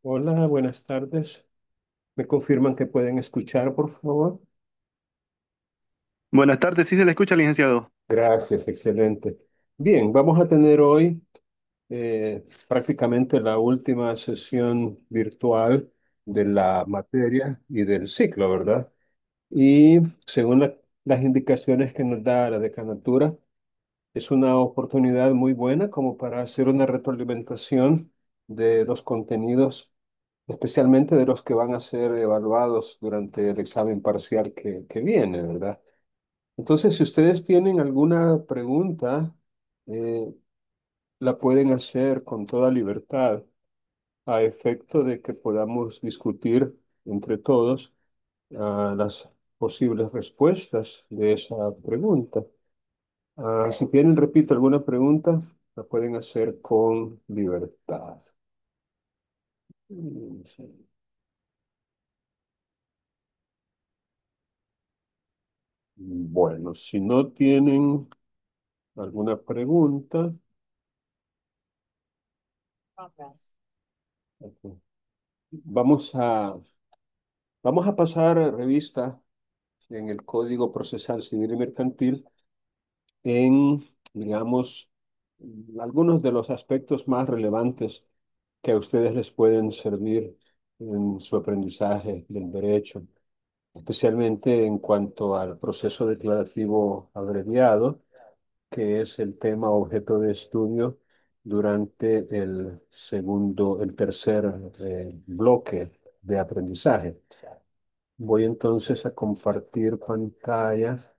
Hola, buenas tardes. ¿Me confirman que pueden escuchar, por favor? Buenas tardes, sí se le escucha, licenciado. Gracias, excelente. Bien, vamos a tener hoy prácticamente la última sesión virtual de la materia y del ciclo, ¿verdad? Y según las indicaciones que nos da la decanatura, es una oportunidad muy buena como para hacer una retroalimentación de los contenidos, especialmente de los que van a ser evaluados durante el examen parcial que viene, ¿verdad? Entonces, si ustedes tienen alguna pregunta, eh, la pueden hacer con toda libertad a efecto de que podamos discutir entre todos las posibles respuestas de esa pregunta. Si tienen, repito, alguna pregunta, la pueden hacer con libertad. Sí. Bueno, si no tienen alguna pregunta, ok, vamos a, vamos a pasar revista en el Código Procesal Civil y Mercantil en, digamos, algunos de los aspectos más relevantes que a ustedes les pueden servir en su aprendizaje del derecho, especialmente en cuanto al proceso declarativo abreviado, que es el tema objeto de estudio durante el tercer bloque de aprendizaje. Voy entonces a compartir pantalla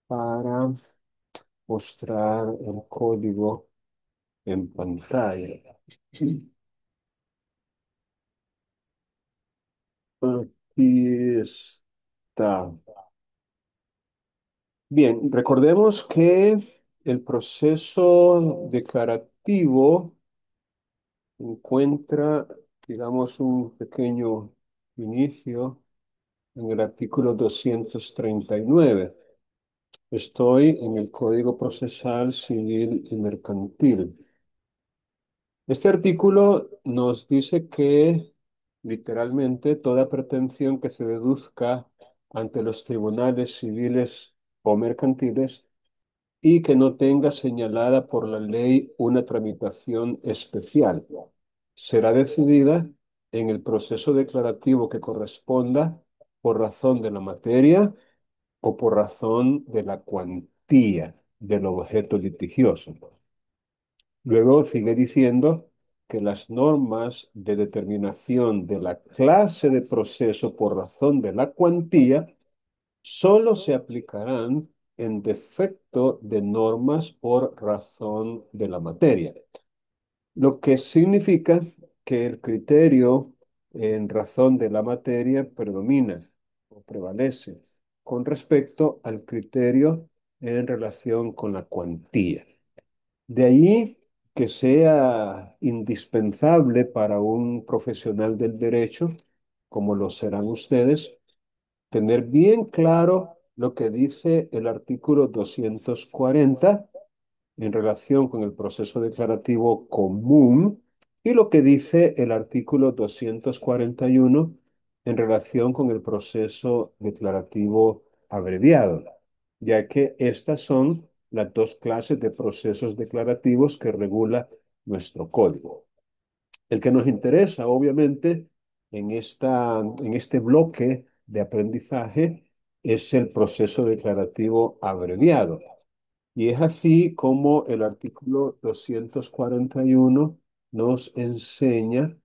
para mostrar el código en pantalla. Aquí está. Bien, recordemos que el proceso declarativo encuentra, digamos, un pequeño inicio en el artículo 239. Estoy en el Código Procesal Civil y Mercantil. Este artículo nos dice que, literalmente, toda pretensión que se deduzca ante los tribunales civiles o mercantiles y que no tenga señalada por la ley una tramitación especial, será decidida en el proceso declarativo que corresponda por razón de la materia o por razón de la cuantía del objeto litigioso. Luego sigue diciendo que las normas de determinación de la clase de proceso por razón de la cuantía solo se aplicarán en defecto de normas por razón de la materia, lo que significa que el criterio en razón de la materia predomina o prevalece con respecto al criterio en relación con la cuantía. De ahí que sea indispensable para un profesional del derecho, como lo serán ustedes, tener bien claro lo que dice el artículo 240 en relación con el proceso declarativo común y lo que dice el artículo 241 en relación con el proceso declarativo abreviado, ya que estas son las dos clases de procesos declarativos que regula nuestro código. El que nos interesa, obviamente, en este bloque de aprendizaje es el proceso declarativo abreviado. Y es así como el artículo 241 nos enseña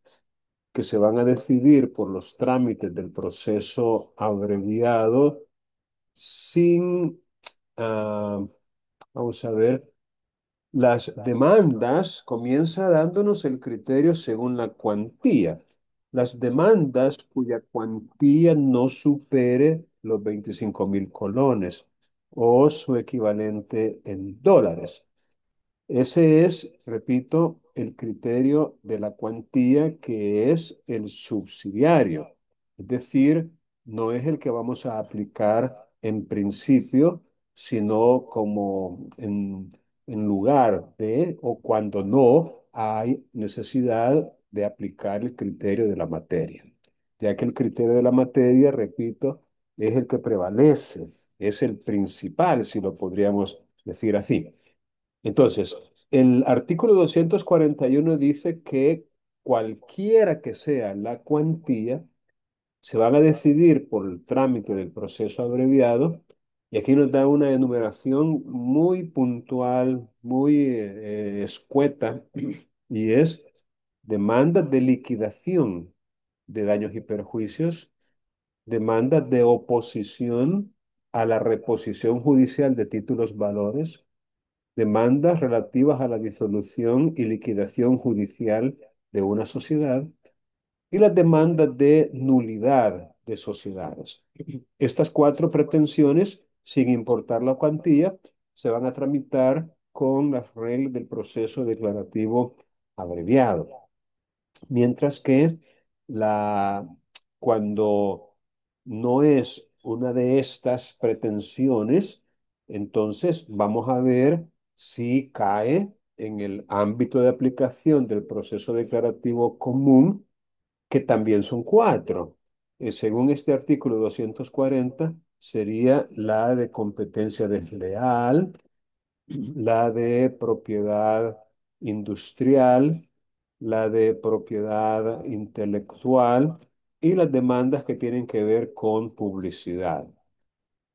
que se van a decidir por los trámites del proceso abreviado sin, ah, vamos a ver, las demandas, comienza dándonos el criterio según la cuantía. Las demandas cuya cuantía no supere los 25.000 colones o su equivalente en dólares. Ese es, repito, el criterio de la cuantía que es el subsidiario. Es decir, no es el que vamos a aplicar en principio, sino como en lugar de o cuando no hay necesidad de aplicar el criterio de la materia, ya que el criterio de la materia, repito, es el que prevalece, es el principal, si lo podríamos decir así. Entonces, el artículo 241 dice que cualquiera que sea la cuantía, se van a decidir por el trámite del proceso abreviado, y aquí nos da una enumeración muy puntual, muy escueta, y es demanda de liquidación de daños y perjuicios, demanda de oposición a la reposición judicial de títulos valores, demandas relativas a la disolución y liquidación judicial de una sociedad, y las demandas de nulidad de sociedades. Estas cuatro pretensiones, sin importar la cuantía, se van a tramitar con las reglas del proceso declarativo abreviado. Mientras que la, cuando no es una de estas pretensiones, entonces vamos a ver si cae en el ámbito de aplicación del proceso declarativo común, que también son cuatro. Según este artículo 240, sería la de competencia desleal, la de propiedad industrial, la de propiedad intelectual y las demandas que tienen que ver con publicidad.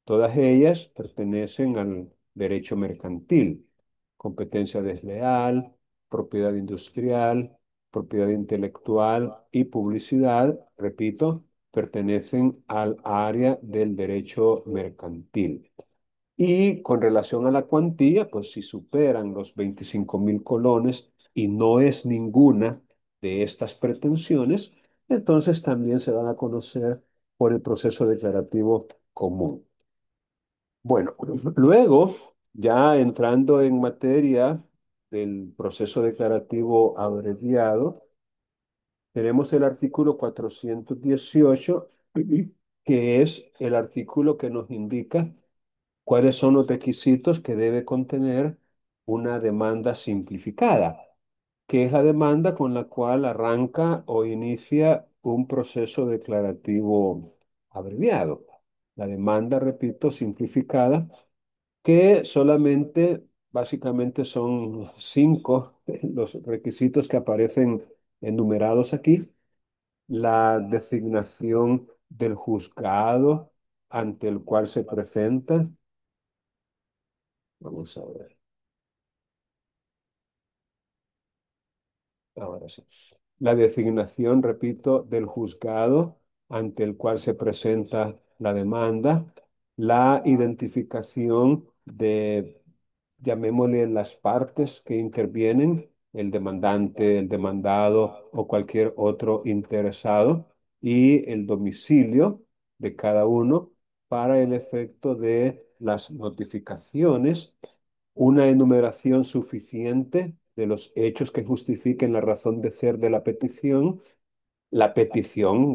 Todas ellas pertenecen al derecho mercantil: competencia desleal, propiedad industrial, propiedad intelectual y publicidad, repito, pertenecen al área del derecho mercantil. Y con relación a la cuantía, pues si superan los 25.000 colones y no es ninguna de estas pretensiones, entonces también se van a conocer por el proceso declarativo común. Bueno, luego, ya entrando en materia del proceso declarativo abreviado, tenemos el artículo 418, que es el artículo que nos indica cuáles son los requisitos que debe contener una demanda simplificada, que es la demanda con la cual arranca o inicia un proceso declarativo abreviado. La demanda, repito, simplificada, que solamente, básicamente son cinco los requisitos que aparecen enumerados aquí: la designación del juzgado ante el cual se presenta. Vamos a ver, ahora sí. La designación, repito, del juzgado ante el cual se presenta la demanda, la identificación de, llamémosle, las partes que intervienen, el demandante, el demandado o cualquier otro interesado, y el domicilio de cada uno para el efecto de las notificaciones, una enumeración suficiente de los hechos que justifiquen la razón de ser de la petición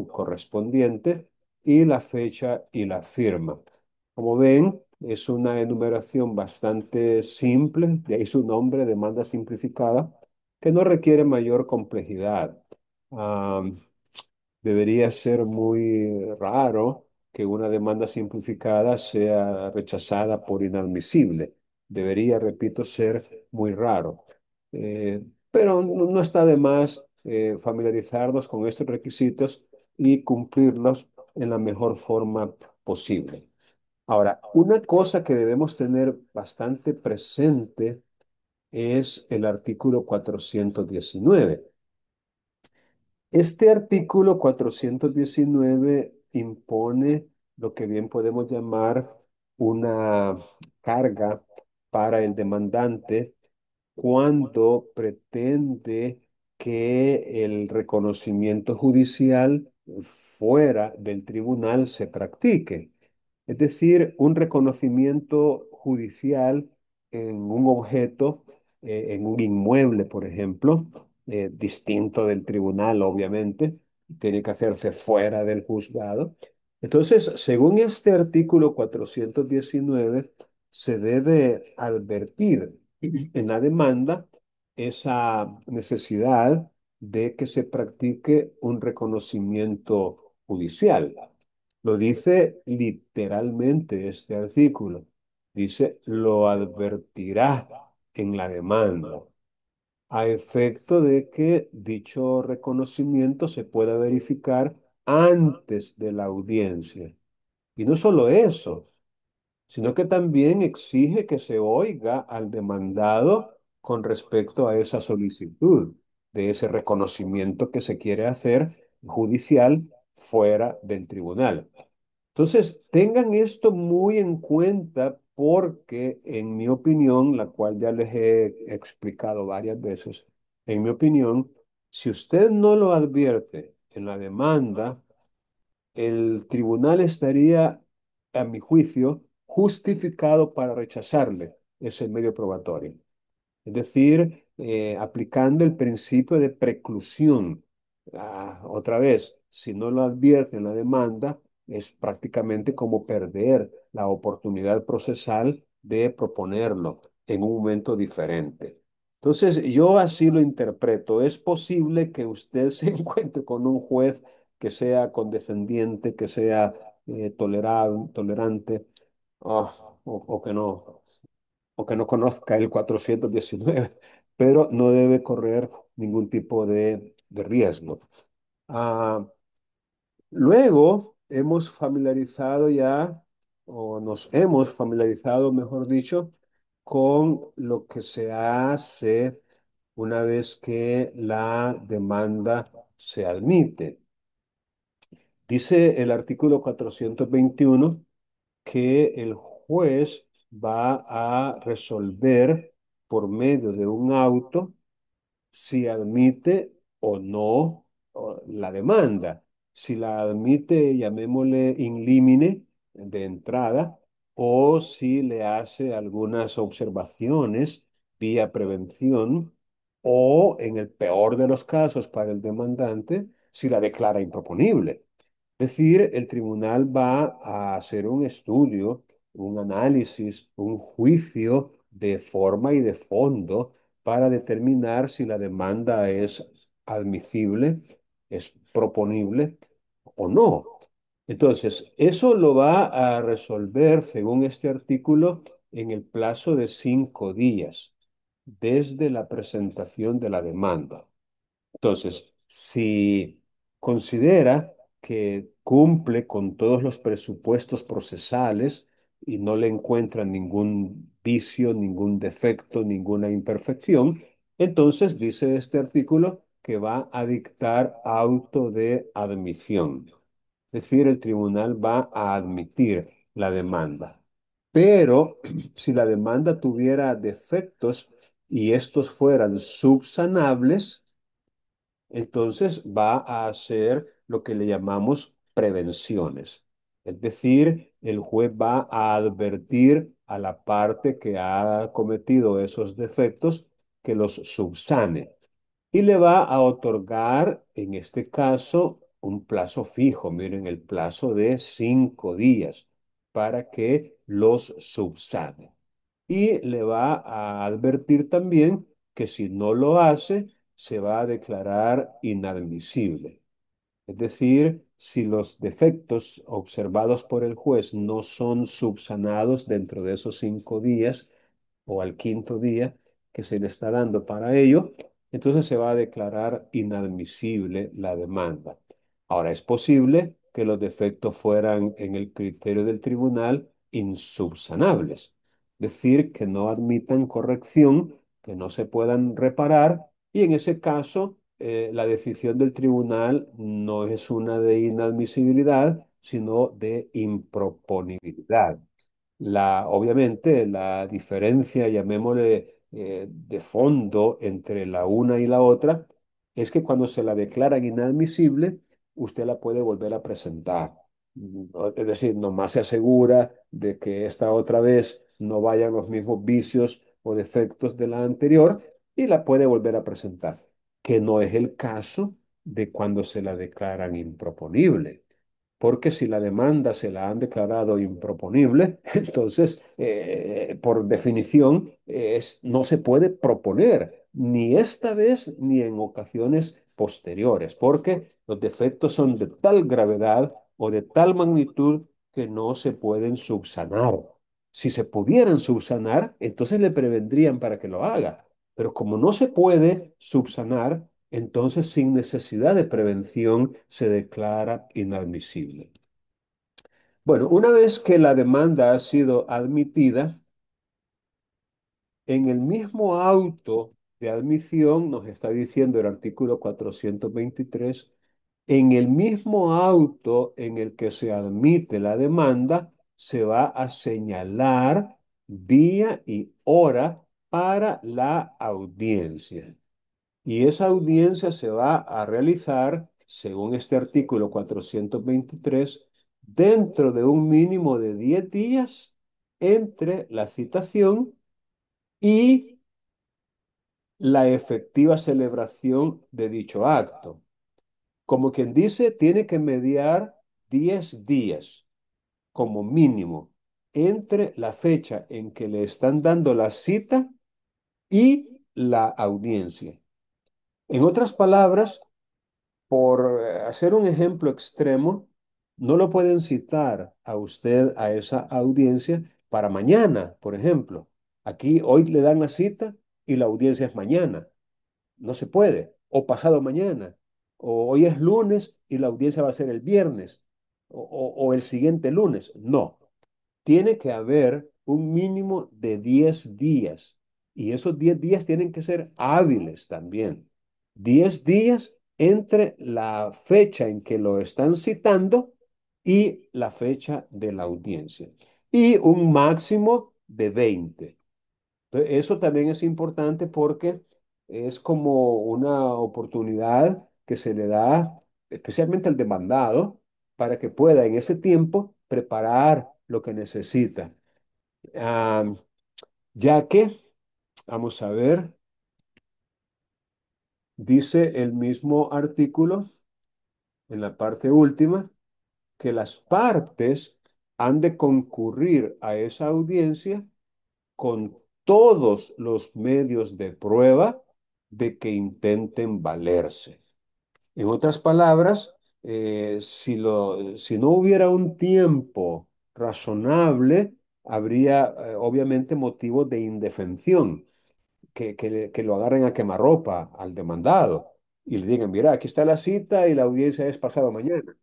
correspondiente y la fecha y la firma. Como ven, es una enumeración bastante simple, de ahí su nombre, demanda simplificada, que no requiere mayor complejidad. Ah, Debería ser muy raro que una demanda simplificada sea rechazada por inadmisible. Debería, repito, ser muy raro. Pero no está de más familiarizarnos con estos requisitos y cumplirlos en la mejor forma posible. Ahora, una cosa que debemos tener bastante presente es el artículo 419. Este artículo 419 impone lo que bien podemos llamar una carga para el demandante cuando pretende que el reconocimiento judicial fuera del tribunal se practique. Es decir, un reconocimiento judicial en un objeto, en un inmueble, por ejemplo, distinto del tribunal, obviamente, tiene que hacerse fuera del juzgado. Entonces, según este artículo 419, se debe advertir en la demanda esa necesidad de que se practique un reconocimiento judicial. Lo dice literalmente este artículo. Dice, lo advertirá en la demanda, a efecto de que dicho reconocimiento se pueda verificar antes de la audiencia. Y no solo eso, sino que también exige que se oiga al demandado con respecto a esa solicitud de ese reconocimiento que se quiere hacer judicial fuera del tribunal. Entonces, tengan esto muy en cuenta porque, en mi opinión, la cual ya les he explicado varias veces, en mi opinión, si usted no lo advierte en la demanda, el tribunal estaría, a mi juicio, justificado para rechazarle ese medio probatorio. Es decir, aplicando el principio de preclusión. Otra vez, si no lo advierte en la demanda, es prácticamente como perder la oportunidad procesal de proponerlo en un momento diferente. Entonces, yo así lo interpreto. Es posible que usted se encuentre con un juez que sea condescendiente, que sea tolerante, o o que no conozca el 419, pero no debe correr ningún tipo de riesgo. Ah, Luego hemos familiarizado ya, o nos hemos familiarizado, mejor dicho, con lo que se hace una vez que la demanda se admite. Dice el artículo 421 que el juez va a resolver por medio de un auto si admite o no la demanda. Si la admite, llamémosle in limine de entrada, o si le hace algunas observaciones vía prevención, o en el peor de los casos para el demandante, si la declara improponible. Es decir, el tribunal va a hacer un estudio, un análisis, un juicio de forma y de fondo para determinar si la demanda es admisible, es proponible o no. Entonces, eso lo va a resolver, según este artículo, en el plazo de 5 días, desde la presentación de la demanda. Entonces, si considera que cumple con todos los presupuestos procesales y no le encuentran ningún vicio, ningún defecto, ninguna imperfección, entonces dice este artículo que va a dictar auto de admisión. Es decir, el tribunal va a admitir la demanda. Pero si la demanda tuviera defectos y estos fueran subsanables, entonces va a hacer lo que le llamamos prevenciones. Es decir, el juez va a advertir a la parte que ha cometido esos defectos que los subsane y le va a otorgar, en este caso, un plazo fijo. Miren, el plazo de 5 días para que los subsane. Y le va a advertir también que si no lo hace, se va a declarar inadmisible. Es decir, si los defectos observados por el juez no son subsanados dentro de esos 5 días o al quinto día que se le está dando para ello, entonces se va a declarar inadmisible la demanda. Ahora, es posible que los defectos fueran en el criterio del tribunal insubsanables, es decir, que no admitan corrección, que no se puedan reparar y en ese caso la decisión del tribunal no es una de inadmisibilidad, sino de improponibilidad. Obviamente, la diferencia, llamémosle de fondo entre la una y la otra, es que cuando se la declaran inadmisible, usted la puede volver a presentar. Es decir, nomás se asegura de que esta otra vez no vayan los mismos vicios o defectos de la anterior y la puede volver a presentar, que no es el caso de cuando se la declaran improponible. Porque si la demanda se la han declarado improponible, entonces, por definición, no se puede proponer ni esta vez ni en ocasiones posteriores, porque los defectos son de tal gravedad o de tal magnitud que no se pueden subsanar. Si se pudieran subsanar, entonces le prevendrían para que lo haga. Pero como no se puede subsanar, entonces sin necesidad de prevención se declara inadmisible. Bueno, una vez que la demanda ha sido admitida, en el mismo auto de admisión, nos está diciendo el artículo 423, en el mismo auto en el que se admite la demanda, se va a señalar día y hora para la audiencia. Y esa audiencia se va a realizar, según este artículo 423, dentro de un mínimo de 10 días entre la citación y la efectiva celebración de dicho acto. Como quien dice, tiene que mediar 10 días como mínimo entre la fecha en que le están dando la cita y la audiencia. En otras palabras, por hacer un ejemplo extremo, no lo pueden citar a usted a esa audiencia para mañana, por ejemplo. Aquí hoy le dan la cita y la audiencia es mañana. No se puede. O pasado mañana. O hoy es lunes y la audiencia va a ser el viernes. O el siguiente lunes. No. Tiene que haber un mínimo de 10 días. Y esos 10 días tienen que ser hábiles también. 10 días entre la fecha en que lo están citando y la fecha de la audiencia. Y un máximo de 20. Entonces, eso también es importante porque es como una oportunidad que se le da especialmente al demandado para que pueda en ese tiempo preparar lo que necesita. Ah, ya que, vamos a ver, dice el mismo artículo en la parte última que las partes han de concurrir a esa audiencia con todos los medios de prueba de que intenten valerse. En otras palabras, si no hubiera un tiempo razonable, habría obviamente motivos de indefensión, que lo agarren a quemarropa al demandado y le digan, mira, aquí está la cita y la audiencia es pasado mañana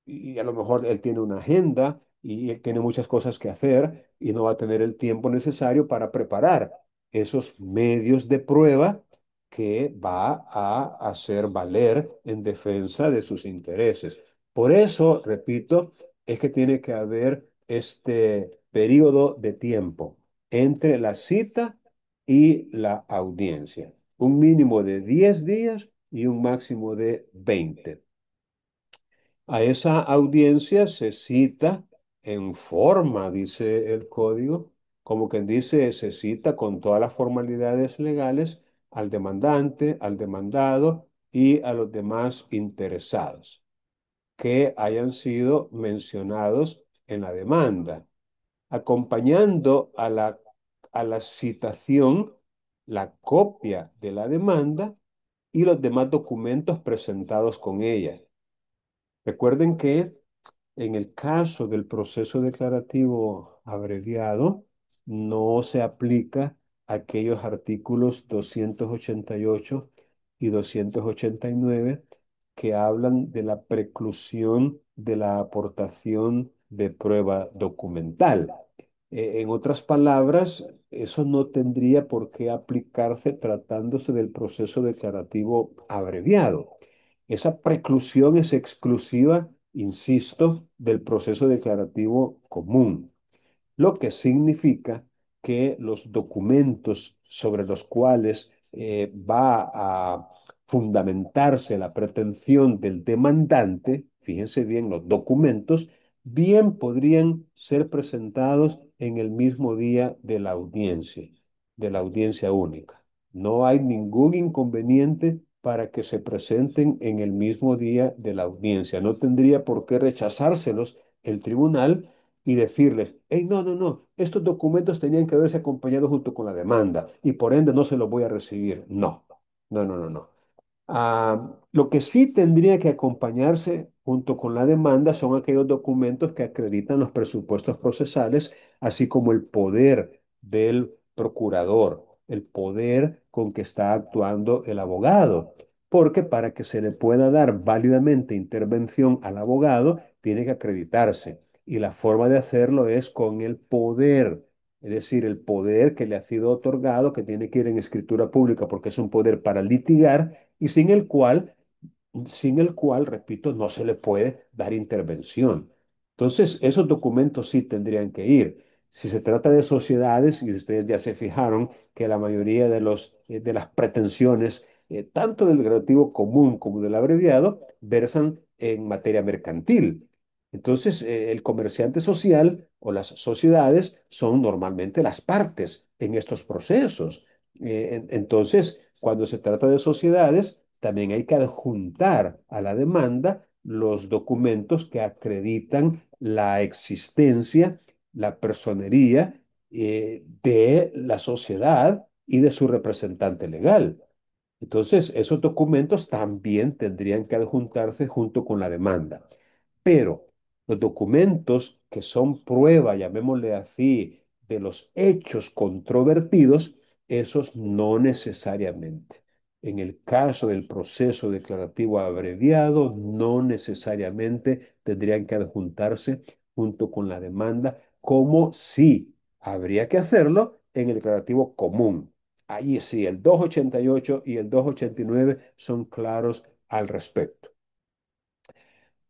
y a lo mejor él tiene una agenda y él tiene muchas cosas que hacer y no va a tener el tiempo necesario para preparar esos medios de prueba que va a hacer valer en defensa de sus intereses. Por eso, repito, es que tiene que haber este periodo de tiempo entre la cita y la audiencia. Un mínimo de 10 días y un máximo de 20. A esa audiencia se cita en forma, dice el código, como quien dice, se cita con todas las formalidades legales al demandante, al demandado y a los demás interesados que hayan sido mencionados en la demanda, acompañando a la citación la copia de la demanda y los demás documentos presentados con ella. Recuerden que en el caso del proceso declarativo abreviado, no se aplica aquellos artículos 288 y 289 que hablan de la preclusión de la aportación de prueba documental. En otras palabras, eso no tendría por qué aplicarse tratándose del proceso declarativo abreviado. Esa preclusión es exclusiva, insisto, del proceso declarativo común, lo que significa que los documentos sobre los cuales va a fundamentarse la pretensión del demandante, fíjense bien, los documentos, bien podrían ser presentados en el mismo día de la audiencia única. No hay ningún inconveniente para que se presenten en el mismo día de la audiencia. No tendría por qué rechazárselos el tribunal y decirles, hey, no, no, no, estos documentos tenían que haberse acompañado junto con la demanda y por ende no se los voy a recibir. No, no, no, no, no. Lo que sí tendría que acompañarse junto con la demanda son aquellos documentos que acreditan los presupuestos procesales, así como el poder del procurador, el poder con que está actuando el abogado. Porque para que se le pueda dar válidamente intervención al abogado, tiene que acreditarse. Y la forma de hacerlo es con el poder. Es decir, el poder que le ha sido otorgado, que tiene que ir en escritura pública porque es un poder para litigar y sin el cual, repito, no se le puede dar intervención. Entonces, esos documentos sí tendrían que ir. Si se trata de sociedades, y ustedes ya se fijaron que la mayoría de las pretensiones, tanto del relativo común como del abreviado, versan en materia mercantil. Entonces, el comerciante social o las sociedades son normalmente las partes en estos procesos. Entonces, cuando se trata de sociedades, también hay que adjuntar a la demanda los documentos que acreditan la existencia, la personería de la sociedad y de su representante legal. Entonces, esos documentos también tendrían que adjuntarse junto con la demanda. Pero los documentos que son prueba, llamémosle así, de los hechos controvertidos, esos no necesariamente. En el caso del proceso declarativo abreviado, no necesariamente tendrían que adjuntarse junto con la demanda, como sí habría que hacerlo en el declarativo común. Ahí sí, el 288 y el 289 son claros al respecto.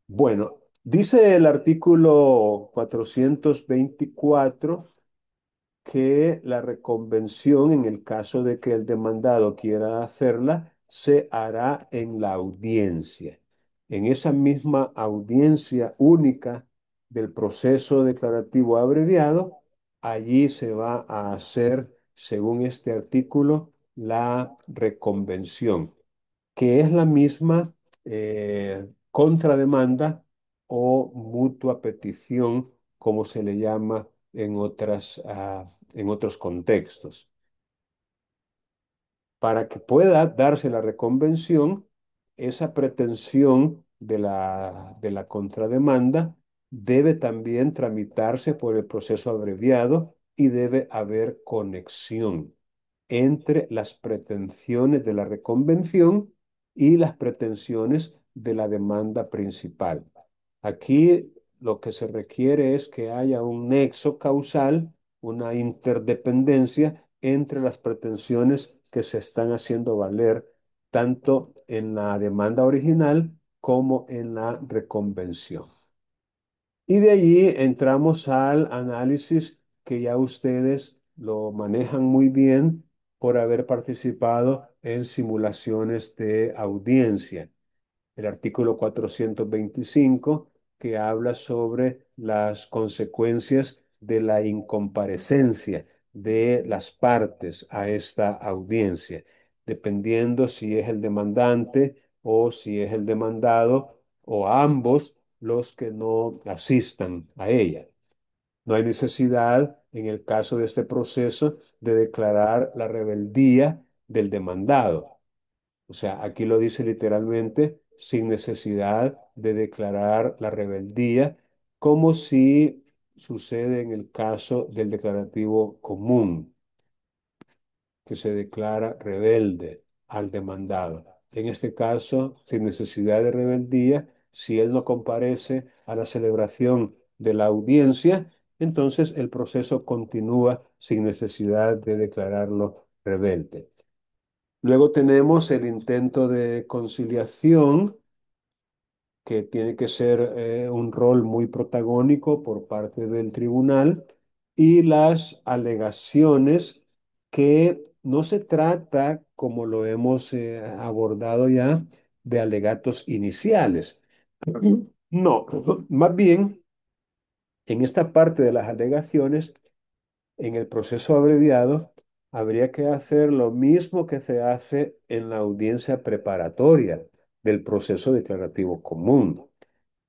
Bueno, dice el artículo 424 que la reconvención, en el caso de que el demandado quiera hacerla, se hará en la audiencia. En esa misma audiencia única del proceso declarativo abreviado, allí se va a hacer, según este artículo, la reconvención, que es la misma contrademanda o mutua petición, como se le llama en otros contextos. Para que pueda darse la reconvención, esa pretensión de la contrademanda debe también tramitarse por el proceso abreviado y debe haber conexión entre las pretensiones de la reconvención y las pretensiones de la demanda principal. Aquí lo que se requiere es que haya un nexo causal, una interdependencia entre las pretensiones que se están haciendo valer tanto en la demanda original como en la reconvención. Y de allí entramos al análisis que ya ustedes lo manejan muy bien por haber participado en simulaciones de audiencia. El artículo 425 que habla sobre las consecuencias de la incomparecencia de las partes a esta audiencia, dependiendo si es el demandante o si es el demandado o ambos los que no asistan a ella. No hay necesidad, en el caso de este proceso, de declarar la rebeldía del demandado. O sea, aquí lo dice literalmente, sin necesidad de declarar la rebeldía, como si sucede en el caso del declarativo común, que se declara rebelde al demandado. En este caso, sin necesidad de rebeldía, si él no comparece a la celebración de la audiencia, entonces el proceso continúa sin necesidad de declararlo rebelde. Luego tenemos el intento de conciliación, que tiene que ser un rol muy protagónico por parte del tribunal, y las alegaciones, que no se trata, como lo hemos abordado ya, de alegatos iniciales. No, más bien, en esta parte de las alegaciones, en el proceso abreviado, habría que hacer lo mismo que se hace en la audiencia preparatoria del proceso declarativo común.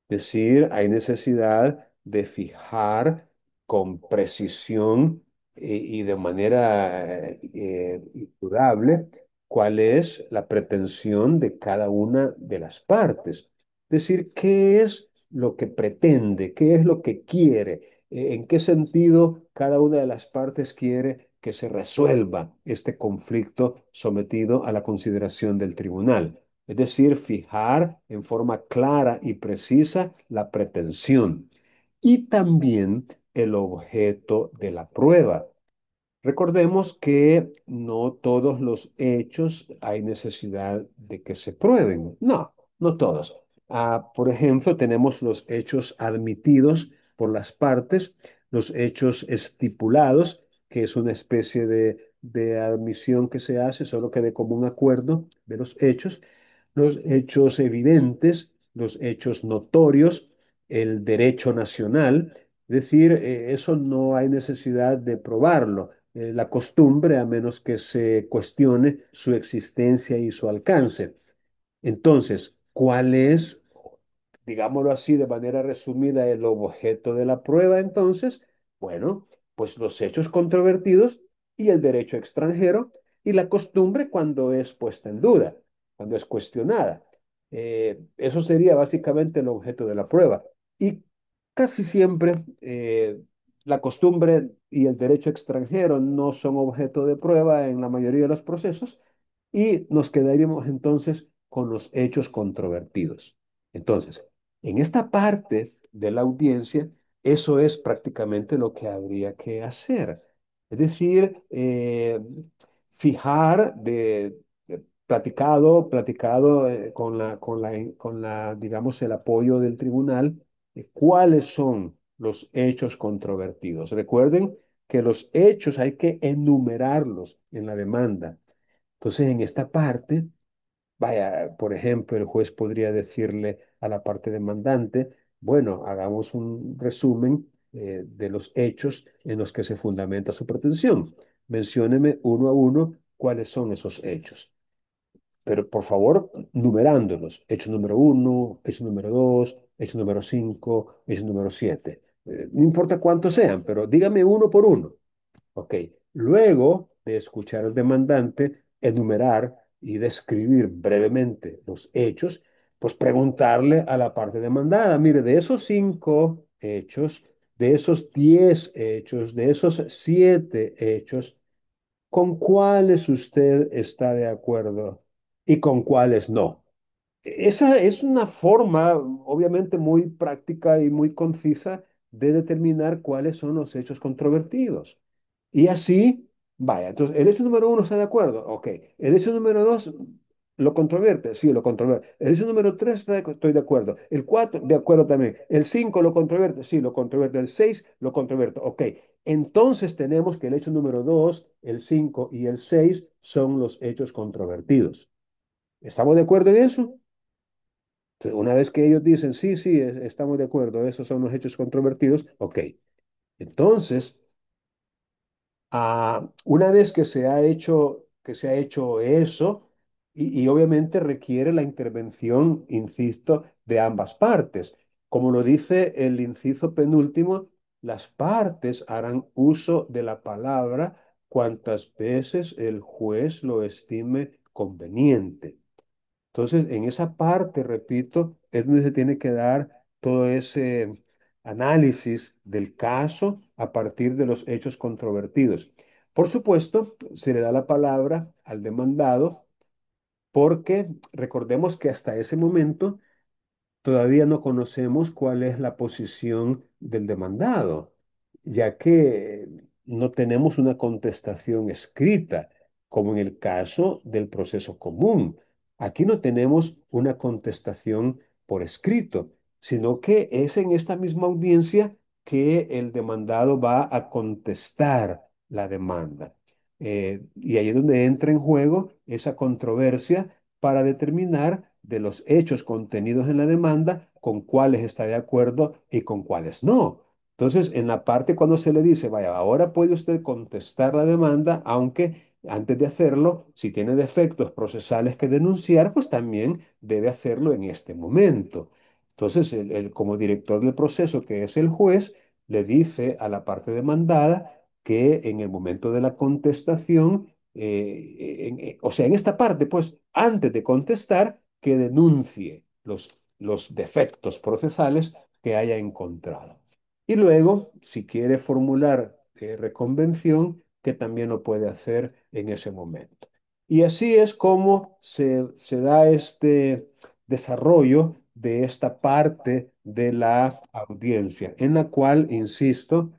Es decir, hay necesidad de fijar con precisión y de manera indudable cuál es la pretensión de cada una de las partes. Es decir, qué es lo que pretende, qué es lo que quiere, en qué sentido cada una de las partes quiere que se resuelva este conflicto sometido a la consideración del tribunal. Es decir, fijar en forma clara y precisa la pretensión y también el objeto de la prueba. Recordemos que no todos los hechos hay necesidad de que se prueben. No, no todos. Por ejemplo, tenemos los hechos admitidos por las partes, los hechos estipulados, que es una especie de admisión que se hace solo que de común acuerdo de los hechos evidentes, los hechos notorios, el derecho nacional. Es decir, eso no hay necesidad de probarlo la costumbre, a menos que se cuestione su existencia y su alcance. Entonces, ¿cuál es, digámoslo así, de manera resumida, el objeto de la prueba entonces? Bueno, pues los hechos controvertidos y el derecho extranjero y la costumbre cuando es puesta en duda, cuando es cuestionada. Eso sería básicamente el objeto de la prueba. Y casi siempre la costumbre y el derecho extranjero no son objeto de prueba en la mayoría de los procesos y nos quedaríamos entonces con los hechos controvertidos. Entonces, en esta parte de la audiencia, eso es prácticamente lo que habría que hacer. Es decir, fijar platicado digamos, el apoyo del tribunal, cuáles son los hechos controvertidos. Recuerden que los hechos hay que enumerarlos en la demanda. Entonces, en esta parte, vaya, por ejemplo, el juez podría decirle a la parte demandante, bueno, hagamos un resumen de los hechos en los que se fundamenta su pretensión. Mencióneme uno a uno cuáles son esos hechos. Pero por favor, numerándolos. Hecho número uno, hecho número dos, hecho número cinco, hecho número siete. No importa cuántos sean, pero dígame uno por uno. Ok, luego de escuchar al demandante, enumerar y describir brevemente los hechos, pues preguntarle a la parte demandada, mire, de esos 5 hechos, de esos 10 hechos, de esos 7 hechos, ¿con cuáles usted está de acuerdo y con cuáles no? Esa es una forma, obviamente, muy práctica y muy concisa de determinar cuáles son los hechos controvertidos. Y así, vaya, entonces, el hecho número uno está de acuerdo, ok. El hecho número dos lo controvierte, sí, lo controvierte. El hecho número tres estoy de acuerdo. El cuatro, de acuerdo también. El cinco lo controvierte, sí, lo controvierte. El seis lo controvierte, ok. Entonces tenemos que el hecho número dos, el cinco y el seis son los hechos controvertidos. ¿Estamos de acuerdo en eso? Entonces, una vez que ellos dicen, sí, sí, estamos de acuerdo, esos son los hechos controvertidos, ok. Entonces, una vez que se ha hecho eso, y obviamente requiere la intervención, insisto, de ambas partes. Como lo dice el inciso penúltimo, las partes harán uso de la palabra cuantas veces el juez lo estime conveniente. Entonces, en esa parte, repito, es donde se tiene que dar todo ese análisis del caso a partir de los hechos controvertidos. Por supuesto, se le da la palabra al demandado porque recordemos que hasta ese momento todavía no conocemos cuál es la posición del demandado, ya que no tenemos una contestación escrita, como en el caso del proceso común. Aquí no tenemos una contestación por escrito, sino que es en esta misma audiencia que el demandado va a contestar la demanda. Y ahí es donde entra en juego esa controversia para determinar de los hechos contenidos en la demanda con cuáles está de acuerdo y con cuáles no. Entonces, en la parte cuando se le dice, vaya, ahora puede usted contestar la demanda, aunque antes de hacerlo, si tiene defectos procesales que denunciar, pues también debe hacerlo en este momento. Entonces, como director del proceso, que es el juez, le dice a la parte demandada que en el momento de la contestación, o sea, en esta parte, pues, antes de contestar, que denuncie los defectos procesales que haya encontrado. Y luego, si quiere formular reconvención, que también lo puede hacer en ese momento. Y así es como se da este desarrollo de esta parte de la audiencia, en la cual, insisto,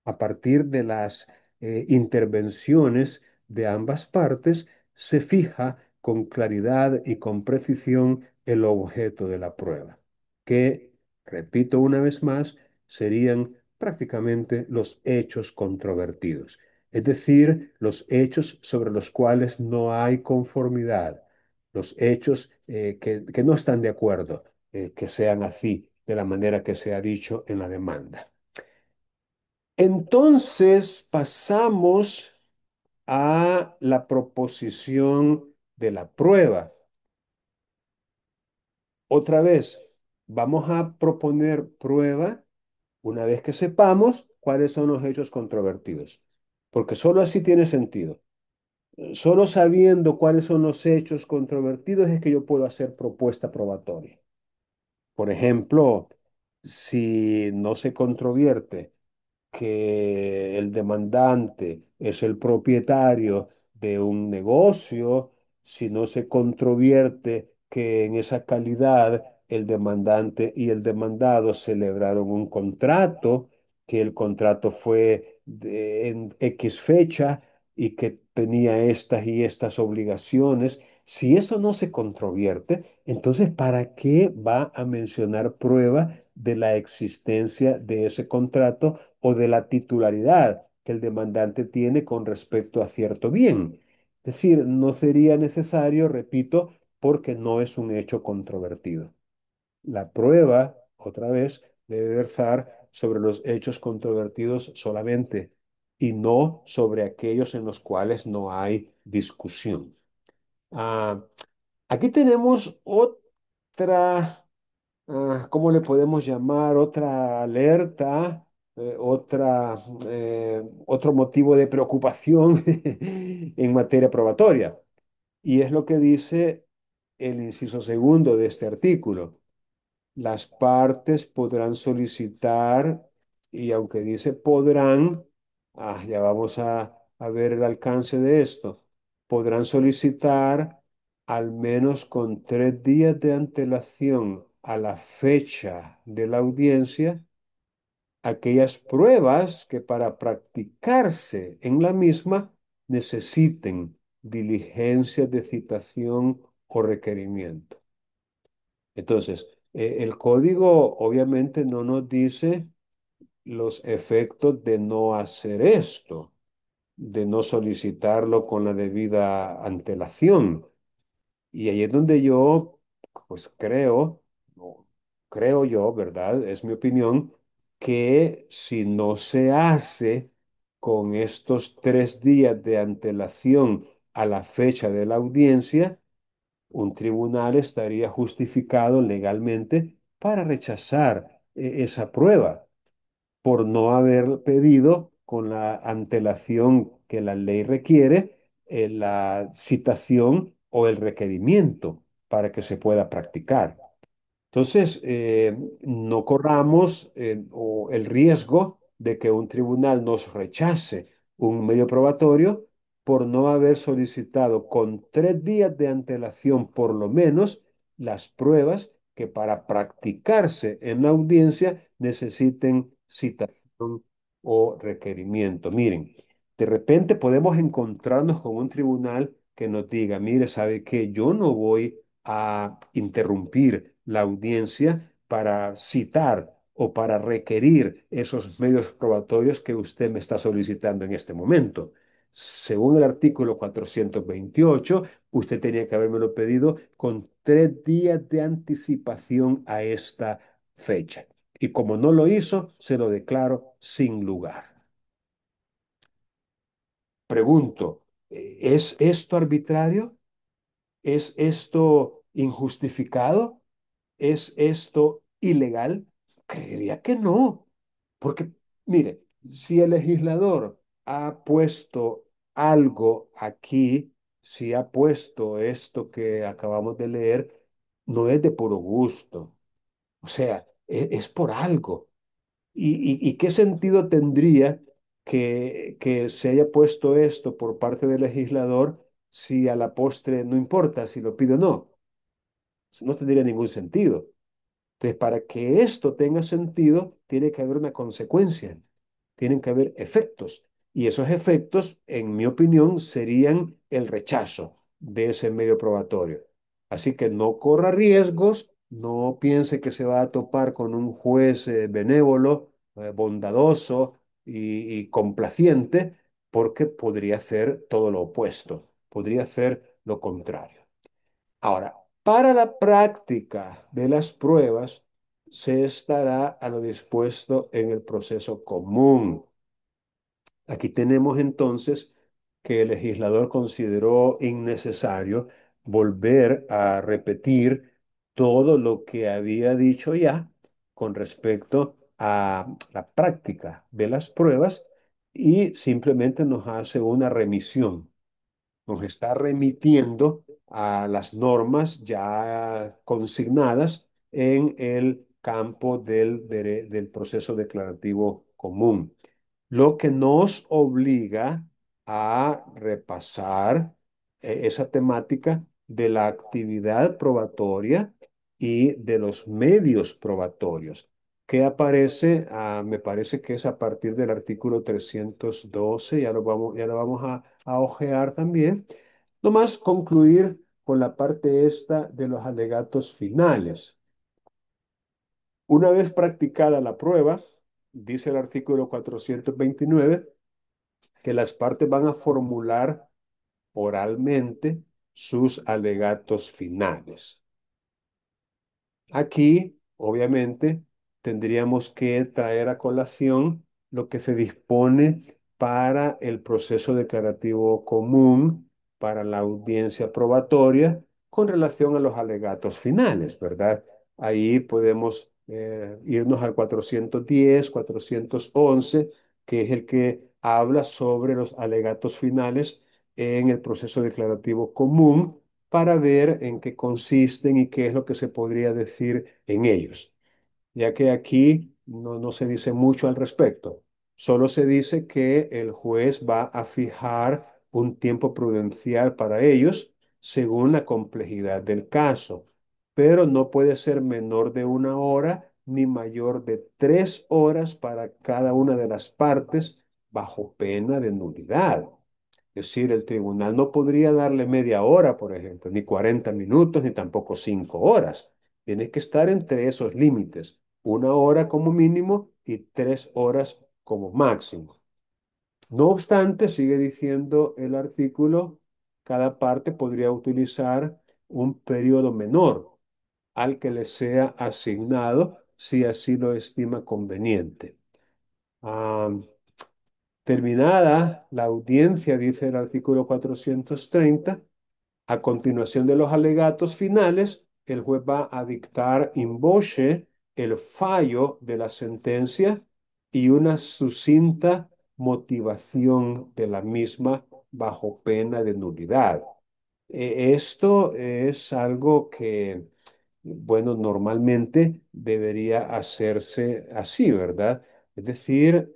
a partir de las intervenciones de ambas partes, se fija con claridad y con precisión el objeto de la prueba, que, repito una vez más, serían prácticamente los hechos controvertidos, es decir, los hechos sobre los cuales no hay conformidad, los hechos que no están de acuerdo, que sean así, de la manera que se ha dicho en la demanda. Entonces pasamos a la proposición de la prueba. Otra vez, vamos a proponer prueba una vez que sepamos cuáles son los hechos controvertidos, porque solo así tiene sentido. Solo sabiendo cuáles son los hechos controvertidos es que yo puedo hacer propuesta probatoria. Por ejemplo, si no se controvierte que el demandante es el propietario de un negocio, si no se controvierte que en esa calidad el demandante y el demandado celebraron un contrato, que el contrato fue en X fecha y que tenía estas y estas obligaciones. Si eso no se controvierte, entonces, ¿para qué va a mencionar prueba de la existencia de ese contrato o de la titularidad que el demandante tiene con respecto a cierto bien? Es decir, no sería necesario, repito, porque no es un hecho controvertido. La prueba, otra vez, debe versar sobre los hechos controvertidos solamente y no sobre aquellos en los cuales no hay discusión. Ah, aquí tenemos otra, ¿cómo le podemos llamar? Otra alerta, otro motivo de preocupación en materia probatoria. Y es lo que dice el inciso segundo de este artículo. Las partes podrán solicitar, y aunque dice podrán, ya vamos a ver el alcance de esto, podrán solicitar al menos con 3 días de antelación a la fecha de la audiencia aquellas pruebas que para practicarse en la misma necesiten diligencias de citación o requerimiento. Entonces, el código obviamente no nos dice los efectos de no hacer esto, de no solicitarlo con la debida antelación. Y ahí es donde yo, pues creo, o creo yo, ¿verdad? Es mi opinión, que si no se hace con estos 3 días de antelación a la fecha de la audiencia, un tribunal estaría justificado legalmente para rechazar esa prueba por no haber pedido con la antelación que la ley requiere la citación o el requerimiento para que se pueda practicar. Entonces, no corramos o el riesgo de que un tribunal nos rechace un medio probatorio por no haber solicitado con 3 días de antelación por lo menos las pruebas que para practicarse en la audiencia necesiten citación o requerimiento. Miren, de repente podemos encontrarnos con un tribunal que nos diga, mire, ¿sabe qué? Yo no voy a interrumpir la audiencia para citar o para requerir esos medios probatorios que usted me está solicitando en este momento. Según el artículo 428, usted tenía que habérmelo pedido con 3 días de anticipación a esta fecha. Y como no lo hizo, se lo declaro sin lugar. Pregunto, ¿es esto arbitrario? ¿Es esto injustificado? ¿Es esto ¿Ilegal? Creería que no. Porque, mire, si el legislador ha puesto algo aquí, si ha puesto esto que acabamos de leer, no es de puro gusto. O sea, es por algo. ¿Y qué sentido tendría que se haya puesto esto por parte del legislador si a la postre no importa si lo pide o no? No tendría ningún sentido. Entonces, para que esto tenga sentido, tiene que haber una consecuencia, tienen que haber efectos. Y esos efectos, en mi opinión, serían el rechazo de ese medio probatorio. Así que no corra riesgos, no piense que se va a topar con un juez benévolo, bondadoso y complaciente, porque podría hacer todo lo opuesto, podría hacer lo contrario. Ahora, para la práctica de las pruebas, se estará a lo dispuesto en el proceso común. Aquí tenemos entonces que el legislador consideró innecesario volver a repetir todo lo que había dicho ya con respecto a la práctica de las pruebas y simplemente nos hace una remisión, nos está remitiendo a las normas ya consignadas en el campo del proceso declarativo común, lo que nos obliga a repasar esa temática de la actividad probatoria y de los medios probatorios, que aparece, me parece que es a partir del artículo 312, ya lo vamos a ojear también. Nomás concluir con la parte esta de los alegatos finales. Una vez practicada la prueba, dice el artículo 429 que las partes van a formular oralmente sus alegatos finales. Aquí, obviamente, tendríamos que traer a colación lo que se dispone para el proceso declarativo común, para la audiencia probatoria, con relación a los alegatos finales, ¿verdad? Ahí podemos irnos al 410, 411, que es el que habla sobre los alegatos finales en el proceso declarativo común para ver en qué consisten y qué es lo que se podría decir en ellos, ya que aquí no se dice mucho al respecto. Solo se dice que el juez va a fijar un tiempo prudencial para ellos según la complejidad del caso, pero no puede ser menor de 1 hora ni mayor de 3 horas para cada una de las partes bajo pena de nulidad. Es decir, el tribunal no podría darle media hora, por ejemplo, ni 40 minutos, ni tampoco 5 horas. Tiene que estar entre esos límites, 1 hora como mínimo y 3 horas como máximo. No obstante, sigue diciendo el artículo, cada parte podría utilizar un periodo menor al que le sea asignado si así lo estima conveniente. Ah, Terminada la audiencia, dice el artículo 430, a continuación de los alegatos finales, el juez va a dictar in voce el fallo de la sentencia y una sucinta motivación de la misma bajo pena de nulidad. Esto es algo que, bueno, normalmente debería hacerse así, ¿verdad? Es decir,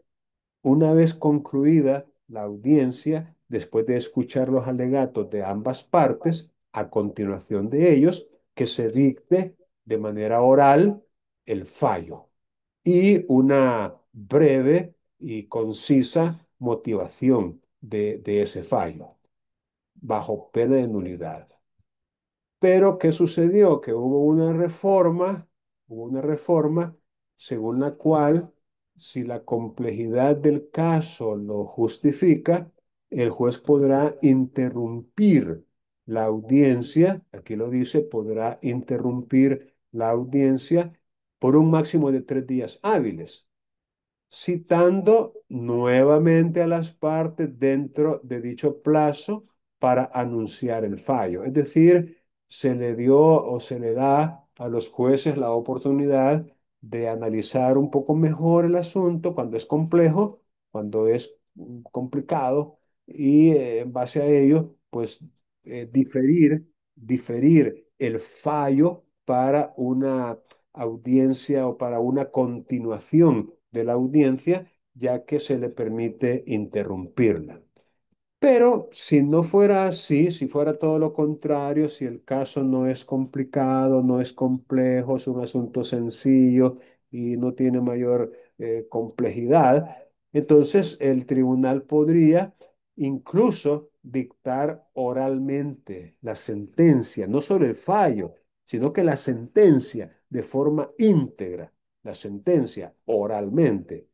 una vez concluida la audiencia, después de escuchar los alegatos de ambas partes, a continuación de ellos, que se dicte de manera oral el fallo y una breve y concisa motivación de ese fallo, bajo pena de nulidad. Pero ¿qué sucedió? Que hubo una reforma según la cual, si la complejidad del caso lo justifica, el juez podrá interrumpir la audiencia, aquí lo dice, podrá interrumpir la audiencia por un máximo de 3 días hábiles, citando nuevamente a las partes dentro de dicho plazo para anunciar el fallo. Es decir, se le dio o se le da a los jueces la oportunidad de analizar un poco mejor el asunto cuando es complejo, cuando es complicado, y en base a ello, pues diferir el fallo para una audiencia o para una continuación de la audiencia, ya que se le permite interrumpirla. Pero si no fuera así, si fuera todo lo contrario, si el caso no es complicado, no es complejo, es un asunto sencillo y no tiene mayor complejidad, entonces el tribunal podría incluso dictar oralmente la sentencia, no solo el fallo, sino que la sentencia de forma íntegra, la sentencia oralmente.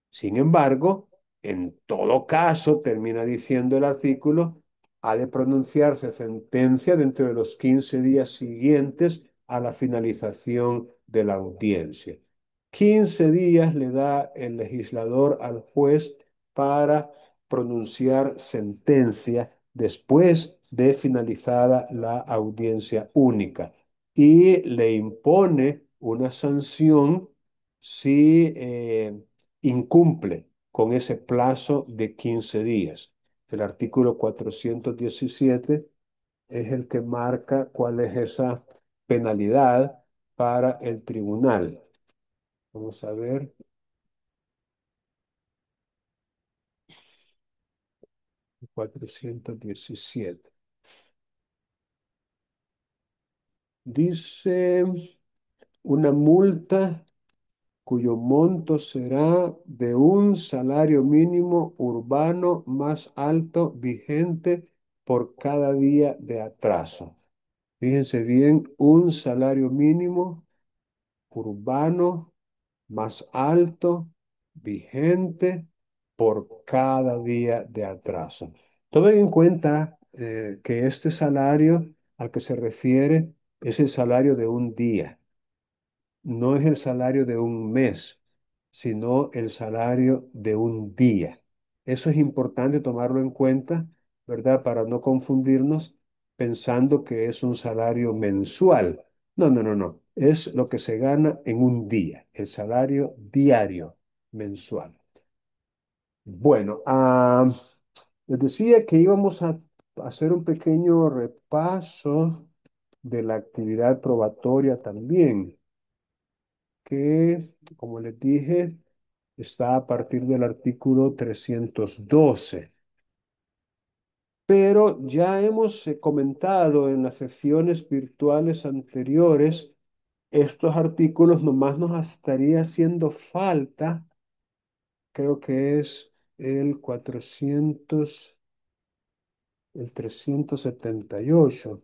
Sin embargo, en todo caso, termina diciendo el artículo, ha de pronunciarse sentencia dentro de los 15 días siguientes a la finalización de la audiencia. 15 días le da el legislador al juez para pronunciar sentencia después de finalizada la audiencia única y le impone una sanción si incumple con ese plazo de 15 días. El artículo 417 es el que marca cuál es esa penalidad para el tribunal. Vamos a ver, 417. Dice una multa cuyo monto será de un salario mínimo urbano más alto vigente por cada día de atraso. Fíjense bien, un salario mínimo urbano más alto vigente por cada día de atraso. Tomen en cuenta que este salario al que se refiere es el salario de un día, no es el salario de un mes, sino el salario de un día. Eso es importante tomarlo en cuenta, ¿verdad? Para no confundirnos pensando que es un salario mensual. No, no, no, no. Es lo que se gana en un día, el salario diario mensual. Bueno, les decía que íbamos a hacer un pequeño repaso de la actividad probatoria también que, como les dije, está a partir del artículo 312. Pero ya hemos comentado en las sesiones virtuales anteriores, estos artículos nomás nos estaría haciendo falta, creo que es el 378,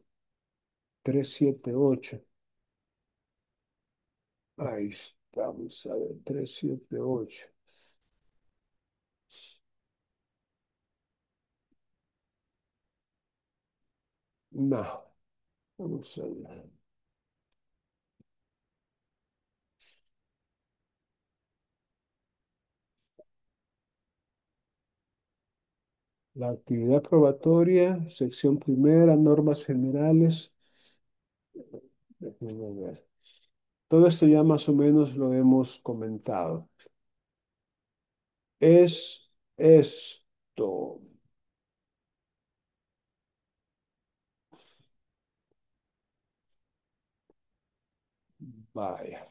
378. Ahí estamos, a ver, 378. No, vamos a ver. La actividad probatoria, sección primera, normas generales. Déjenme ver. Todo esto ya más o menos lo hemos comentado. Es esto. Vaya.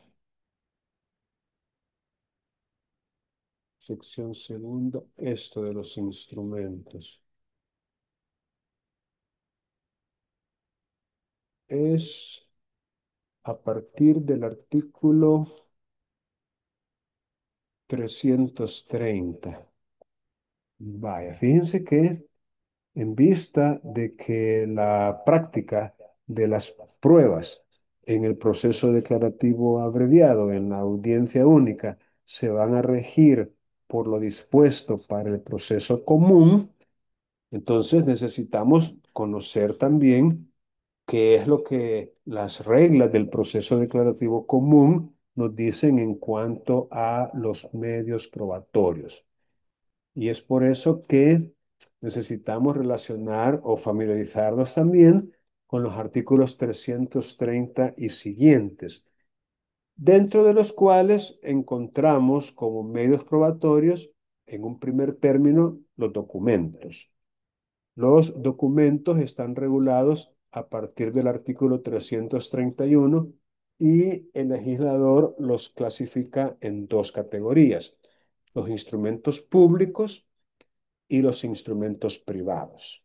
Sección segunda, esto de los instrumentos. Es a partir del artículo 330. Vaya, fíjense que en vista de que la práctica de las pruebas en el proceso declarativo abreviado, en la audiencia única, se van a regir por lo dispuesto para el proceso común, entonces necesitamos conocer también qué es lo que las reglas del proceso declarativo común nos dicen en cuanto a los medios probatorios. Y es por eso que necesitamos relacionar o familiarizarnos también con los artículos 330 y siguientes, dentro de los cuales encontramos como medios probatorios, en un primer término, los documentos. Los documentos están regulados a partir del artículo 331 y el legislador los clasifica en dos categorías: los instrumentos públicos y los instrumentos privados.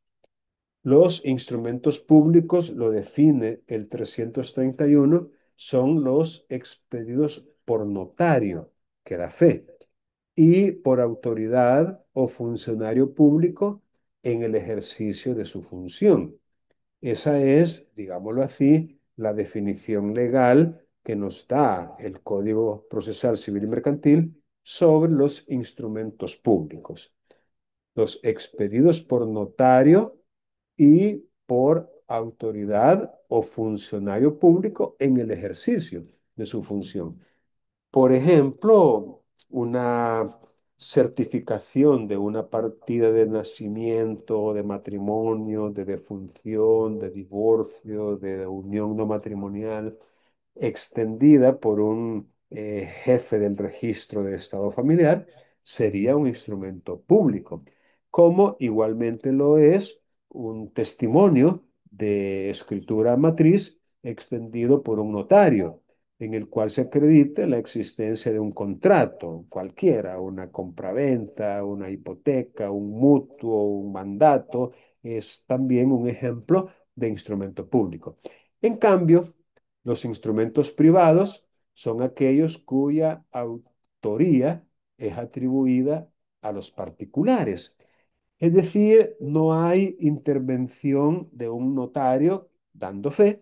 Los instrumentos públicos, lo define el 331, son los expedidos por notario, que da fe, y por autoridad o funcionario público en el ejercicio de su función. Esa es, digámoslo así, la definición legal que nos da el Código Procesal Civil y Mercantil sobre los instrumentos públicos: los expedidos por notario y por autoridad o funcionario público en el ejercicio de su función. Por ejemplo, una certificación de una partida de nacimiento, de matrimonio, de defunción, de divorcio, de unión no matrimonial, extendida por un jefe del registro de estado familiar, sería un instrumento público, como igualmente lo es un testimonio de escritura matriz extendido por un notario, en el cual se acredite la existencia de un contrato cualquiera, una compraventa, una hipoteca, un mutuo, un mandato. Es también un ejemplo de instrumento público. En cambio, los instrumentos privados son aquellos cuya autoría es atribuida a los particulares. Es decir, no hay intervención de un notario dando fe,